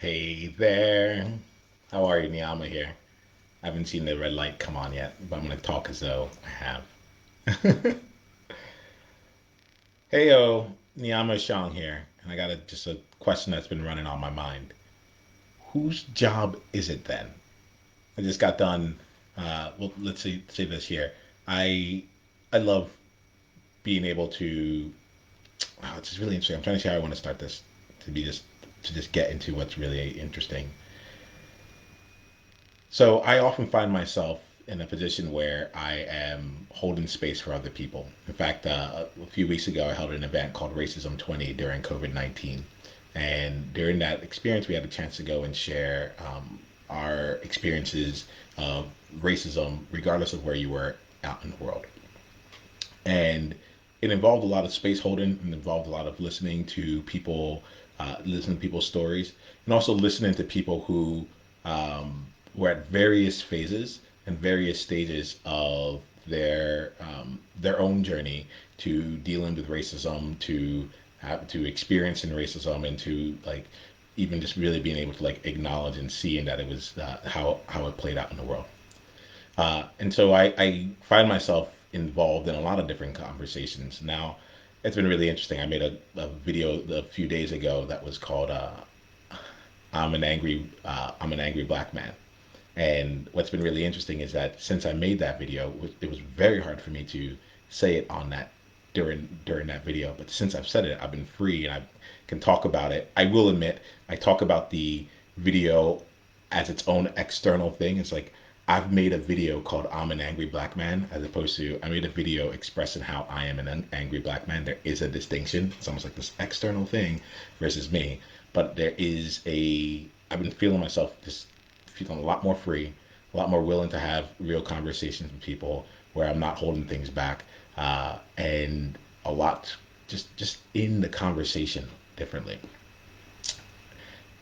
Hey there. How are you? Niiamah here. I haven't seen the red light come on yet, but I'm going to talk as though I have. Hey, Niiamahashong here. And I got just a question that's been running on my mind. Whose job is it then? I just got done. Well, let's say this here. I I love being able to. Wow, it's just really interesting. I'm trying to see how I want to start this to be just to just get into what's really interesting. So I often find myself in a position where I am holding space for other people. In fact, a few weeks ago, I held an event called Racism 20 during COVID-19. And during that experience, we had a chance to go and share our experiences of racism, regardless of where you were out in the world. And it involved a lot of space holding and involved a lot of listening to people's stories, and also listening to people who were at various phases and various stages of their own journey to dealing with racism, to experiencing racism, and to like even just really being able to like acknowledge and seeing that it was how it played out in the world. And so I find myself involved in a lot of different conversations. Now, it's been really interesting. I made a video a few days ago that was called I'm an angry black man." And what's been really interesting is that since I made that video, it was very hard for me to say it on that during that video. But since I've said it, I've been free and I can talk about it. I will admit, I talk about the video as its own external thing. It's like I've made a video called "I'm an Angry Black Man" as opposed to I made a video expressing how I am an angry black man. There is a distinction. It's almost like this external thing versus me. But I've been feeling myself just feeling a lot more free, a lot more willing to have real conversations with people where I'm not holding things back, and a lot just in the conversation differently.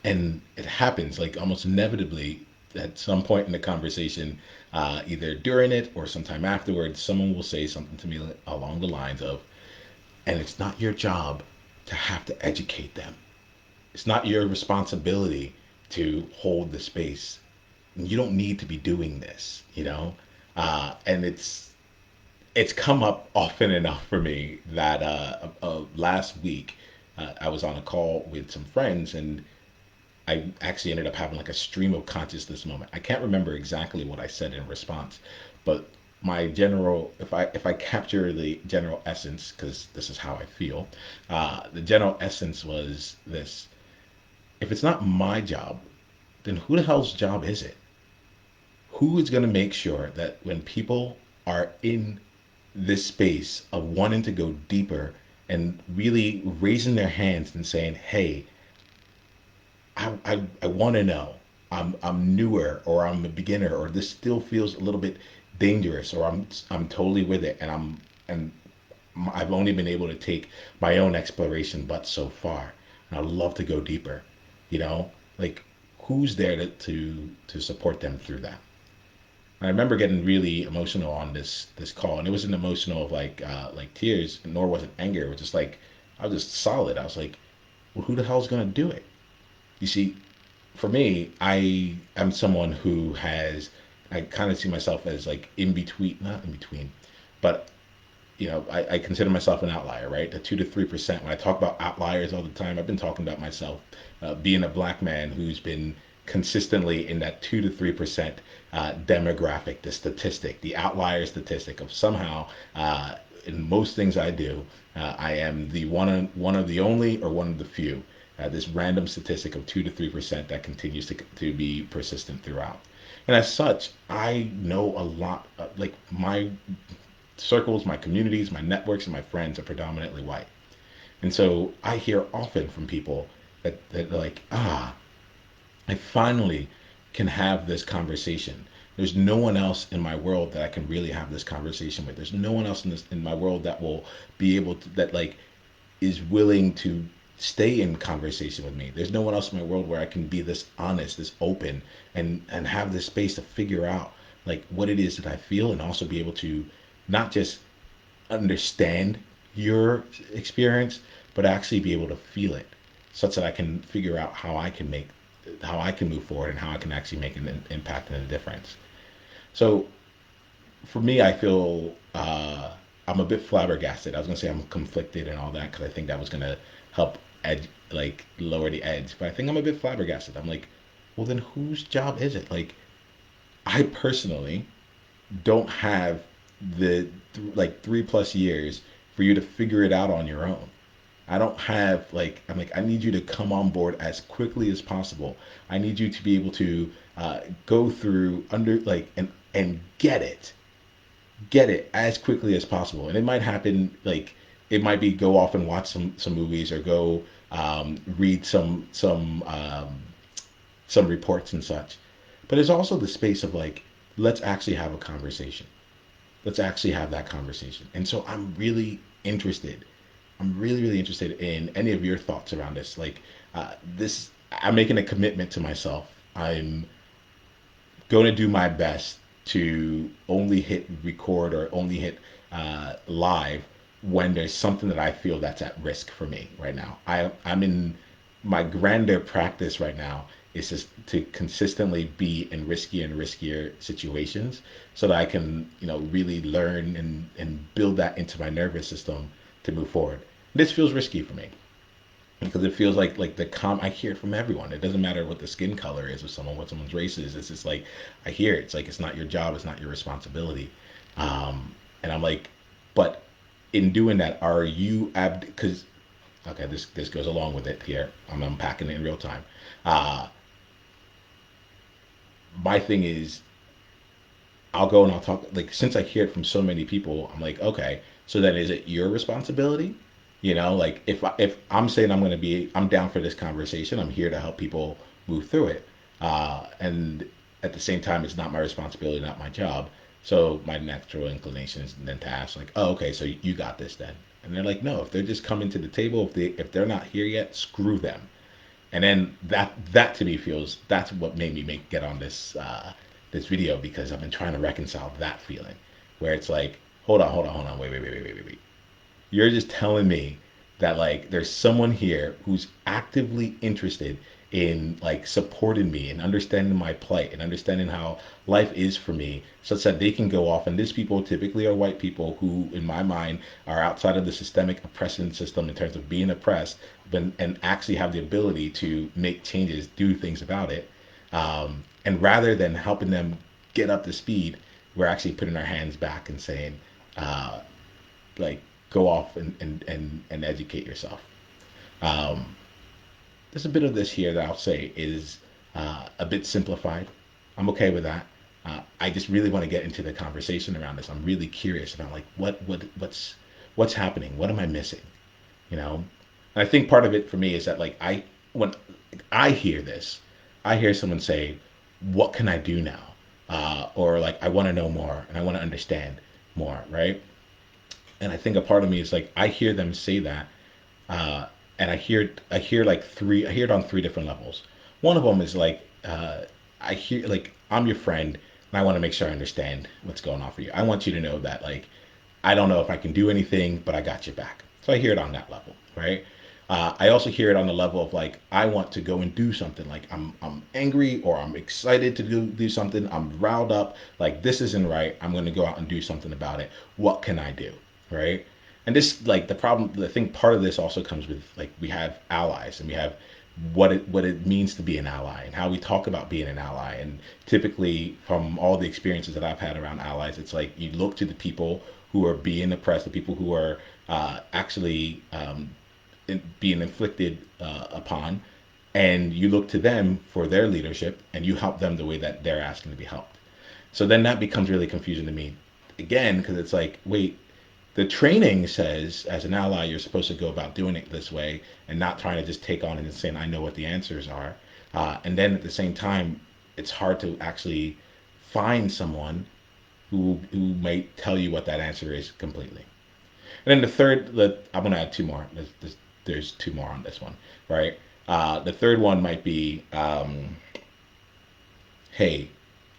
And it happens like almost inevitably at some point in the conversation, either during it or sometime afterwards, someone will say something to me along the lines of, "And it's not your job to have to educate them. It's not your responsibility to hold the space. You don't need to be doing this, you know?" And it's come up often enough for me that last week I was on a call with some friends, and I actually ended up having like a stream of consciousness moment. I can't remember exactly what I said in response, but my general, if I capture the general essence, because this is how I feel, the general essence was this: if it's not my job, then who the hell's job is it? Who is going to make sure that when people are in this space of wanting to go deeper and really raising their hands and saying, "Hey, I want to know. I'm newer, or I'm a beginner, or this still feels a little bit dangerous, or I'm totally with it, and I've only been able to take my own exploration but so far, and I'd love to go deeper." You know, like who's there to support them through that? I remember getting really emotional on this call, and it wasn't emotional of like tears, nor was it anger. It was just like I was just solid. I was like, well, who the hell's gonna do it? You see, for me, I am someone who has I kind of see myself as like in between, not in between, but I consider myself an outlier, right? The 2 to 3%. When I talk about outliers all the time, I've been talking about myself being a black man who's been consistently in that 2 to 3% demographic, the statistic, the outlier statistic of somehow in most things I do, I am the one of the only or one of the few. This random statistic of 2 to 3% that continues to be persistent throughout. And as such, I know a lot. Like my circles, my communities, my networks, and my friends are predominantly white. And so I hear often from people that like, I finally can have this conversation. There's no one else in my world that I can really have this conversation with. There's no one else in my world that will be able to that like is willing to stay in conversation with me. There's no one else in my world where I can be this honest, this open, and have this space to figure out like what it is that I feel, and also be able to not just understand your experience, but actually be able to feel it, such that I can figure out how I can make how I can move forward and how I can actually make an impact and a difference. So for me, I feel I'm a bit flabbergasted. I was gonna say I'm conflicted and all that because I think that was gonna help like lower the edge, but I think I'm a bit flabbergasted. I'm like, well, then whose job is it? Like, I personally don't have the like 3+ years for you to figure it out on your own. I don't have like I'm like I need you to come on board as quickly as possible. I need you to be able to go through under like and get it as quickly as possible. And it might happen like it might be go off and watch some movies or go read some reports and such. But there's also the space of like let's actually have a conversation. Let's actually have that conversation. And so I'm really interested. I'm really really interested in any of your thoughts around this. Like this, I'm making a commitment to myself. I'm going to do my best to only hit record or only hit live when there's something that I feel that's at risk for me right now. I'm in my grander practice right now is just to consistently be in riskier and riskier situations so that I can, really learn and build that into my nervous system to move forward. This feels risky for me because it feels like I hear it from everyone. It doesn't matter what the skin color is of someone, what someone's race is. It's just like I hear it. It's like it's not your job, it's not your responsibility. And I'm like, but in doing that, are you because okay, this goes along with it here. I'm unpacking it in real time. Uh, my thing is I'll go and I'll talk like since I hear it from so many people, I'm like, okay, so then is it your responsibility? Like if I'm saying I'm down for this conversation, I'm here to help people move through it. And at the same time, it's not my responsibility, not my job. So my natural inclination is then to ask like, oh, okay, so you got this then. And they're like, no, if they're just coming to the table, if they're not here yet, screw them. And then that to me feels that's what made me get on this video because I've been trying to reconcile that feeling where it's like, hold on, wait. You're just telling me that like there's someone here who's actively interested in like supporting me and understanding my plight and understanding how life is for me such that they can go off, and these people typically are white people who in my mind are outside of the systemic oppression system in terms of being oppressed, but and actually have the ability to make changes, do things about it. And rather than helping them get up to speed, we're actually putting our hands back and saying uh, like go off and educate yourself. Um, there's a bit of this here that I'll say is a bit simplified. I'm okay with that. I just really want to get into the conversation around this. I'm really curious about like what's happening. What am I missing? You know, and I think part of it for me is that like when I hear this, I hear someone say, "What can I do now?" Or like, "I want to know more and I want to understand more." Right? And I think a part of me is like I hear them say that, uh, and I hear it on three different levels. One of them is like I hear like I'm your friend and I want to make sure I understand what's going on for you. I want you to know that like I don't know if I can do anything, but I got your back. So I hear it on that level, right? I also hear it on the level of like I want to go and do something. Like I'm angry or I'm excited to do something. I'm riled up. Like this isn't right. I'm going to go out and do something about it. What can I do, right? And this like the problem. I think part of this also comes with like we have allies and we have what it means to be an ally and how we talk about being an ally. And typically, from all the experiences that I've had around allies, it's like you look to the people who are being oppressed, the people who are actually being inflicted upon, and you look to them for their leadership and you help them the way that they're asking to be helped. So then that becomes really confusing to me again because it's like, wait, the training says as an ally you're supposed to go about doing it this way and not trying to just take on it and saying I know what the answers are. And then at the same time, it's hard to actually find someone who might tell you what that answer is completely. And then I'm gonna add two more. There's two more on this one, right? The third one might be, hey,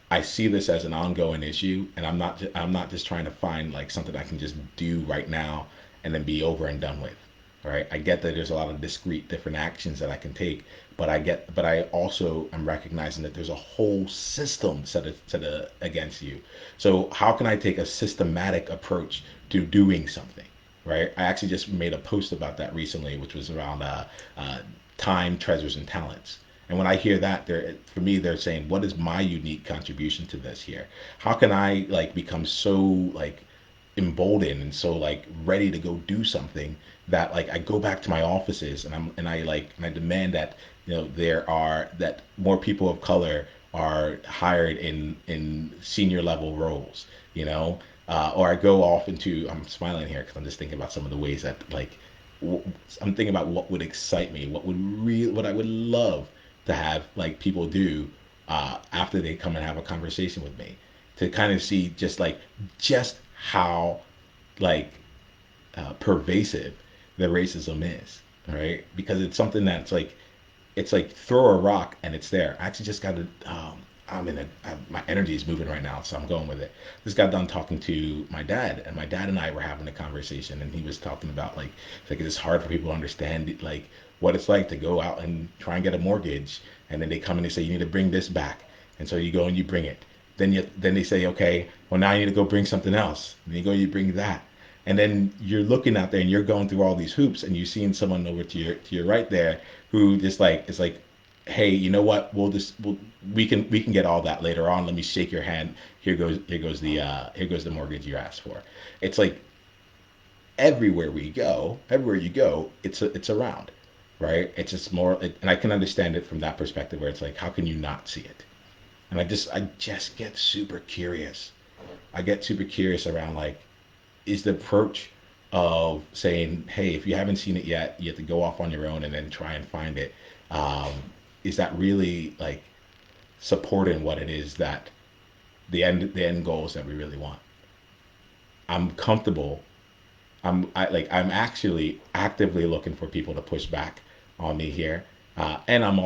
I see this as an ongoing issue, and I'm not just trying to find like something I can just do right now and then be over and done with. All right, I get that there's a lot of discrete different actions that I can take, but I also am recognizing that there's a whole system set against you. So how can I take a systematic approach to doing something, right? I actually just made a post about that recently, which was around uh, time, treasures, and talents. And when I hear that, for me, they're saying, what is my unique contribution to this here? How can I like become so like emboldened and so like ready to go do something that like I go back to my offices and I demand that there are that more people of color are hired in senior level roles, you know, or I go off into I'm smiling here because I'm just thinking about some of the ways that like w- I'm thinking about what would excite me, what I would love to have like people do after they come and have a conversation with me, to kind of see just how like pervasive the racism is, right? Because it's something that's like it's like throw a rock and it's there. I actually just got to. My energy is moving right now, so I'm going with it. Just got done talking to my dad, and my dad and I were having a conversation, and he was talking about like it's hard for people to understand like what it's like to go out and try and get a mortgage, and then they come and they say you need to bring this back, and so you go and you bring it. Then they say okay, well now you need to go bring something else, and you go you bring that, and then you're looking out there and you're going through all these hoops, and you're seeing someone over to your right there who just like is like, hey, you know what? We can get all that later on. Let me shake your hand. Here goes the mortgage you asked for. It's like everywhere you go, it's around, right? It's just and I can understand it from that perspective where it's like, how can you not see it? And I just get super curious. I get super curious around like, is the approach of saying, hey, if you haven't seen it yet, you have to go off on your own and then try and find it. Um, is that really like supporting what it is that the end goals that we really want? I'm comfortable. I'm actually actively looking for people to push back on me here, and I'm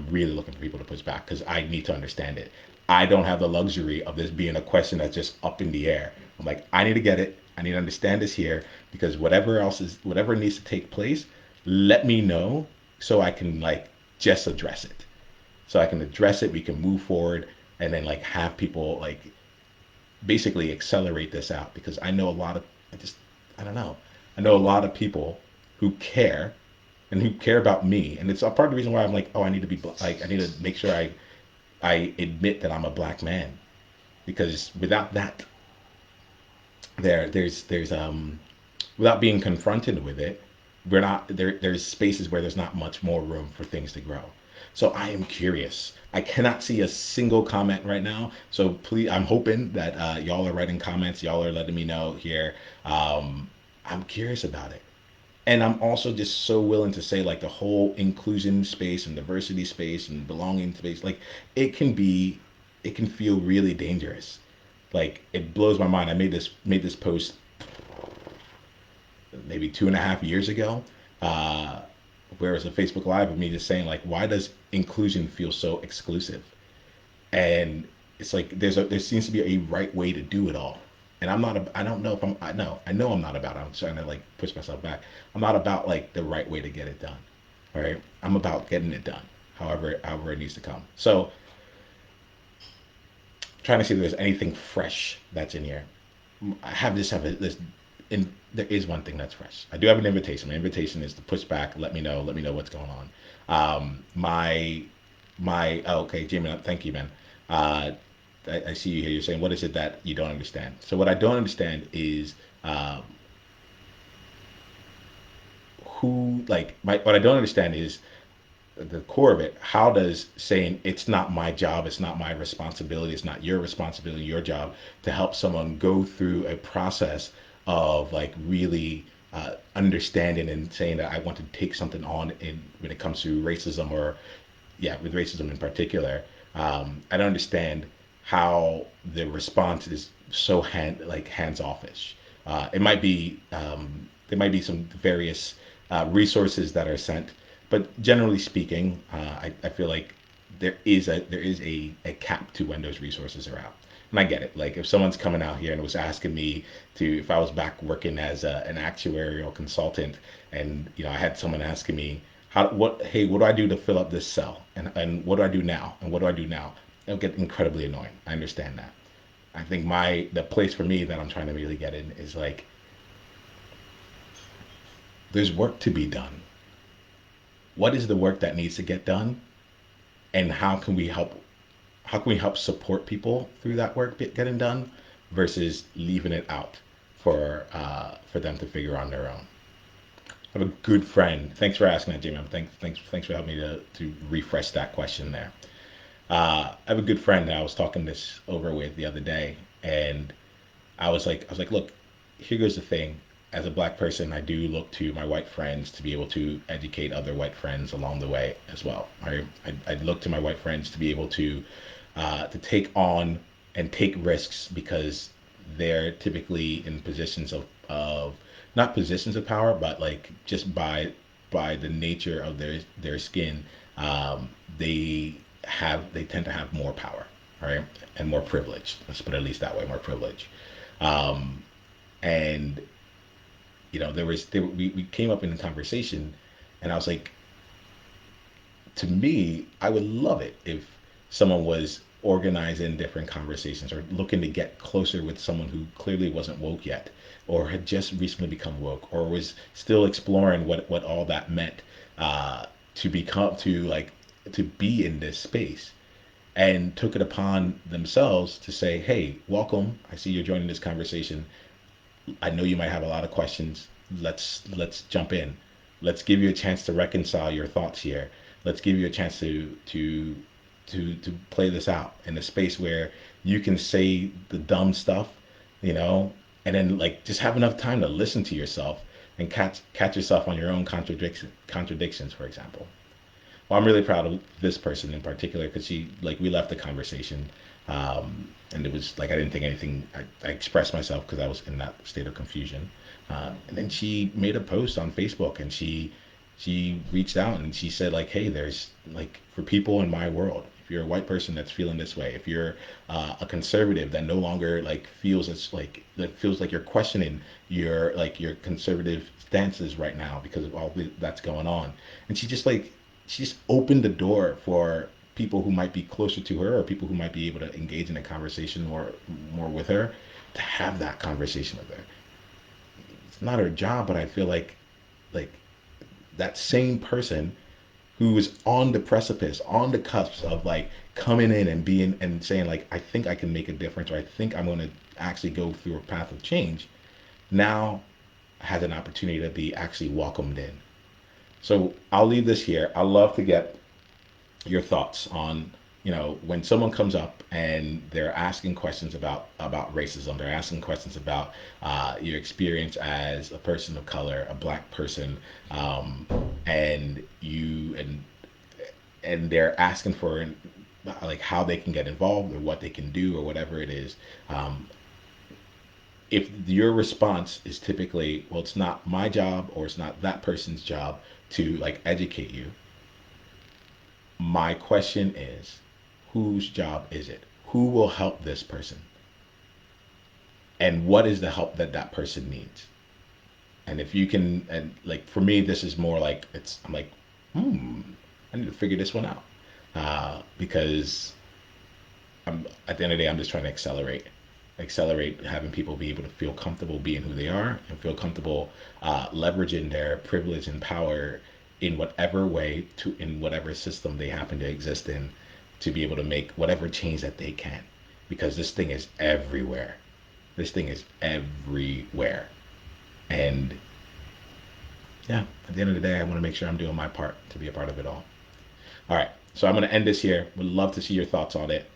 really looking for people to push back because I need to understand it. I don't have the luxury of this being a question that's just up in the air. I'm like, I need to get it. I need to understand this here because whatever needs to take place, let me know so I can like just address it. So I can address it. We can move forward and then like have people like basically accelerate this out because I know a lot of I just I don't know. I know a lot of people who care and who care about me, and it's a part of the reason why I'm like, oh, I need to be like I need to make sure I admit that I'm a black man because without that, there's without being confronted with it, we're not there. There's spaces where there's not much more room for things to grow. So I am curious. I cannot see a single comment right now. So please, I'm hoping that y'all are writing comments. Y'all are letting me know here. I'm curious about it. And I'm also just so willing to say like the whole inclusion space and diversity space and belonging space, like it can be, it can feel really dangerous. Like it blows my mind. I made this post maybe 2.5 years ago, uh, where it was a Facebook Live of me just saying like, why does inclusion feel so exclusive? And it's like there seems to be a right way to do it all. And I don't know if I know I'm not about it. I'm trying to like push myself back. I'm not about like the right way to get it done. All right. I'm about getting it done. However it needs to come. So trying to see if there's anything fresh that's in here. I have this and there is one thing that's fresh. I do have an invitation. My invitation is to push back, let me know what's going on. My oh, okay, Jamie, thank you, man. Uh, I see you here. You're saying, what is it that you don't understand? So what I don't understand is um, what I don't understand is the core of it. How does saying it's not my job, it's not my responsibility, it's not your responsibility, your job to help someone go through a process of like really understanding and saying that I want to take something on in when it comes to racism or yeah, with racism in particular. I don't understand how the response is so hands offish. It might be there might be some various resources that are sent, but generally speaking, I feel like there is a cap to when those resources are out. And I get it. Like if someone's coming out here and was asking me to, if I was back working as an actuarial consultant, and I had someone asking me hey, what do I do to fill up this cell? And what do I do now? And what do I do now? It'll get incredibly annoying. I understand that. I think the place for me that I'm trying to really get in is like, there's work to be done. What is the work that needs to get done? And how can we help support people through that work getting done versus leaving it out for them to figure on their own. I have a good friend. Thanks for asking that, Jamie. Thanks for helping me to refresh that question there. I have a good friend that I was talking this over with the other day, and I was like, look, here goes the thing. As a black person, I do look to my white friends to be able to educate other white friends along the way as well. I look to my white friends to be able to take on and take risks because they're typically in positions of not positions of power, but like just by the nature of their skin, um, they they tend to have more power, right, and more privilege. Let's put it at least that way, more privilege. Um, and we came up in a conversation, and I was like, to me, I would love it if someone was organizing different conversations or looking to get closer with someone who clearly wasn't woke yet or had just recently become woke or was still exploring what all that meant to become to be in this space and took it upon themselves to say, hey, welcome, I see you're joining this conversation. I know you might have a lot of questions. Let's jump in. Let's give you a chance to reconcile your thoughts here. Let's give you a chance to play this out in a space where you can say the dumb stuff, you know, and then like just have enough time to listen to yourself and catch yourself on your own contradictions, for example. Well, I'm really proud of this person in particular because she, like, we left the conversation, and it was like I didn't think anything. I expressed myself because I was in that state of confusion, and then she made a post on Facebook and she reached out and she said like, hey, there's like for people in my world. If you're a white person that's feeling this way, if you're a conservative that no longer like feels it's like that feels like you're questioning your conservative stances right now because of that's going on, and she just opened the door for people who might be closer to her or people who might be able to engage in a conversation more with her to have that conversation with her. It's not her job, but I feel like that same person who is on the precipice, on the cusp of like coming in and being and saying like, I think I can make a difference, or I think I'm going to actually go through a path of change, now has an opportunity to be actually welcomed in. So I'll leave this here. I love to get your thoughts on, when someone comes up and they're asking questions about racism, they're asking questions about your experience as a person of color, a black person, and they're asking for like how they can get involved or what they can do or whatever it is. If your response is typically, well, it's not my job or it's not that person's job to like educate you, my question is, whose job is it? Who will help this person? And what is the help that that person needs? And if you can, and like for me, this is more like I'm like, I need to figure this one out because I'm at the end of the day, I'm just trying to accelerate having people be able to feel comfortable being who they are and feel comfortable leveraging their privilege and power in whatever way in whatever system they happen to exist in to be able to make whatever change that they can, because this thing is everywhere. This thing is everywhere. And yeah, at the end of the day, I want to make sure I'm doing my part to be a part of it all. All right, so I'm going to end this here. Would love to see your thoughts on it.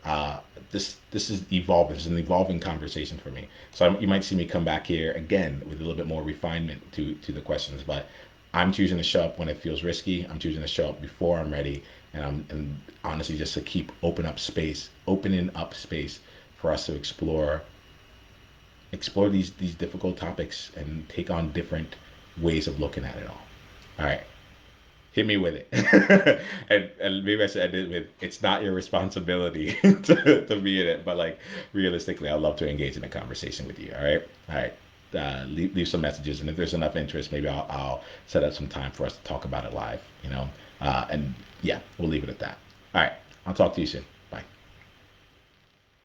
This is evolving. This is an evolving conversation for me. So you might see me come back here again with a little bit more refinement to the questions. But I'm choosing to show up when it feels risky. I'm choosing to show up before I'm ready, and honestly just to keep opening up space for us to explore these difficult topics and take on different ways of looking at it all. All right, hit me with it. And maybe I should end it with, it's not your responsibility to be in it, but like realistically, I'd love to engage in a conversation with you. All right. leave some messages, and if there's enough interest, maybe I'll set up some time for us to talk about it live. And yeah, we'll leave it at that. All right, I'll talk to you soon. Bye.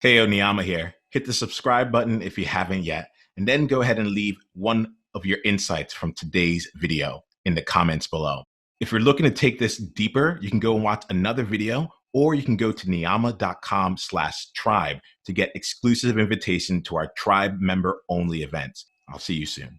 Hey, Niiamah here. Hit the subscribe button if you haven't yet, and then go ahead and leave one of your insights from today's video in the comments below. If you're looking to take this deeper, you can go and watch another video, or you can go to niiamah.com/tribe to get exclusive invitation to our tribe member only events. I'll see you soon.